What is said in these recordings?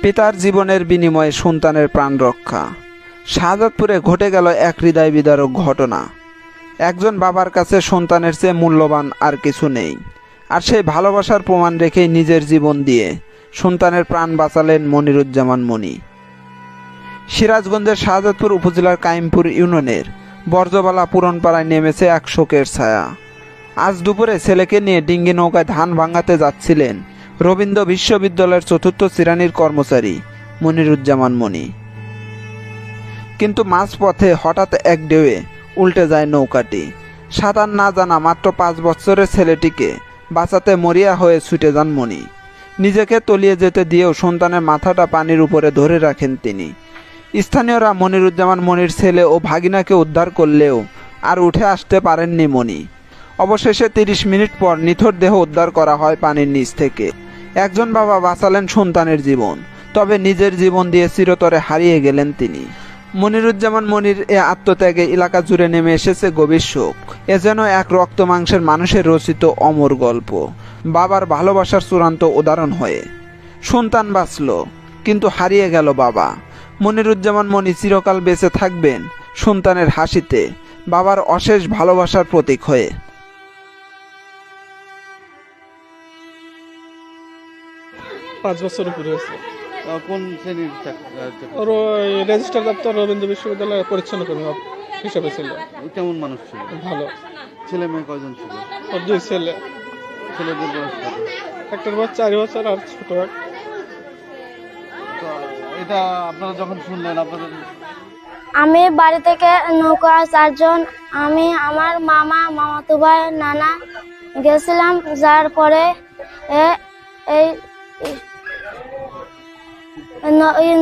পিতার জীবনের বিনিময়ে সন্তানের প্রাণ রক্ষা। শাহজাদপুরে ঘটে গেল এক হৃদয় বিদারক ঘটনা। একজন বাবার কাছে সন্তানের চেয়ে মূল্যবান আর কিছু নেই, আর সেই ভালোবাসার প্রমাণ রেখেই নিজের জীবন দিয়ে সন্তানের প্রাণ বাঁচালেন মনিরুজ্জামান মনি। সিরাজগঞ্জের শাহজাদপুর উপজেলার কাইমপুর ইউনিয়নের বর্জবালা পুরনপাড়ায় নেমেছে এক শোকের ছায়া। আজ দুপুরে ছেলেকে নিয়ে ডিঙ্গি নৌকায় ধান ভাঙাতে যাচ্ছিলেন রবীন্দ্র বিশ্ববিদ্যালয়ের চতুর্থ শ্রেণীর কর্মচারী মনিরুজ্জামান মনি। কিন্তু মাঝপথে হঠাৎ এক ঢেউয়ে উল্টে যায় নৌকাটি। সাঁতার না জানা মাত্র 5 বছরের ছেলেটিকে বাঁচাতে মরিয়া হয়ে ছুটে যান মনি। নিজেকে তলিয়ে যেতে দিয়েও সন্তানের মাথাটা পানির উপরে ধরে রাখেন তিনি। স্থানীয়রা মনিরুজ্জামান মনির ছেলে ও ভাগিনাকে উদ্ধার করলেও আর উঠে আসতে পারেননি মনি। অবশেষে 30 মিনিট পর নিথর দেহ উদ্ধার করা হয় পানির নিচ থেকে। একজন বাবা বাঁচালেন সন্তানের জীবন, তবে নিজের জীবন দিয়ে চিরতরে হারিয়ে গেলেন তিনি। মনিরুজ্জামান মনির এ আত্মত্যাগে এলাকা জুড়ে নেমে এসেছে গভীর শোক। এ যেন এক রক্ত মাংসের মানুষের রচিত অমর গল্প, বাবার ভালোবাসার চূড়ান্ত উদাহরণ হয়ে। সন্তান বাঁচল, কিন্তু হারিয়ে গেল বাবা। মনিরুজ্জামান মনি চিরকাল বেঁচে থাকবেন সন্তানের হাসিতে, বাবার অশেষ ভালোবাসার প্রতীক হয়ে। পাঁচ বছর উপরে হয়েছে। কোন শ্রেণীর ওর ওই রেজিস্টার দপ্তর রবীন্দ্র বিশ্ববিদ্যালয়ের পরিচ্ছন্ন কর্মী হিসাবে ছিল। কেমন মানুষ ছিল? ভালো। ছেলে মেয়ে কয়জন ছিল? ওর 2 ছেলে। ছেলেদের বয়স কত? একটার বয়স 4 বছর আর ছোট এক। তো এটা আপনারা যখন শুনলেন আপনাদের? আমি বাড়ি থেকে নৌকা 4 জন, আমি, আমার মামা, মামাতো ভাই, নানা গেছিলাম। যার পরে এই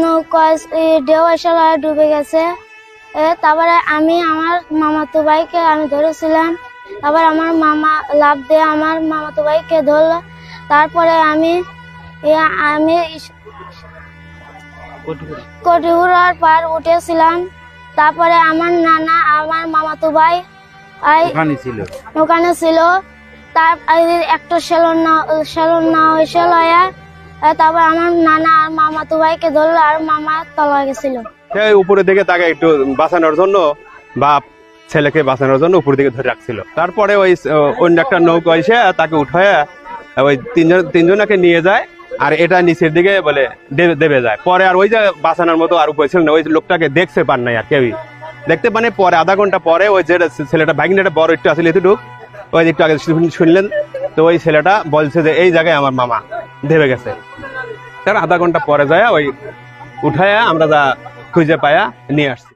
নৌকা ঢেউ এসে ডুবে গেছে। তারপরে আমি আমার মামাতো ভাইকে আমি ধরেছিলাম। তারপর আমার মামা লাফ দিয়ে আমার মামাতো ভাইকে ধরল। তারপরে আমি কটিহুরার পার উঠেছিলাম। তারপরে আমার নানা আমার মামাতো ভাই ওখানে ছিল। তার একটা সেলুন না হয়েছে লয়া। তারপর আমার নানা আর মামাতো ভাইকে ধরলো, আর মামা তলায় গেছিল। উপরে দিকে তাকে একটু বাঁচানোর জন্য বাপ ছেলেকে বাঁচানোর জন্য উপর দিকে ধরে রাখছিল। তারপরে ওই অন্য একটা নৌকা এসে তাকে উঠায় ওই তিনজনকে নিয়ে যায়, আর এটা নিচের দিকে বলে দেবে যায়। পরে আর ওই যে বাঁচানোর মতো আর উপায় ছিল না, ওই লোকটাকে দেখতে পান নাই আর কেউই দেখতে পানে। পরে আধা ঘন্টা পরে ওই যে ছেলেটা ভাগিনাটা বড় একটু আসলে এতটুক ওই একটু আগে শুনলেন, তো ওই ছেলেটা বলছে যে এই জায়গায় আমার মামা দেবে গেছে। তার আধা ঘন্টা পরে যায় ওই উঠায়া আমরা যা খুঁজে পায়া নিয়ে আসছি।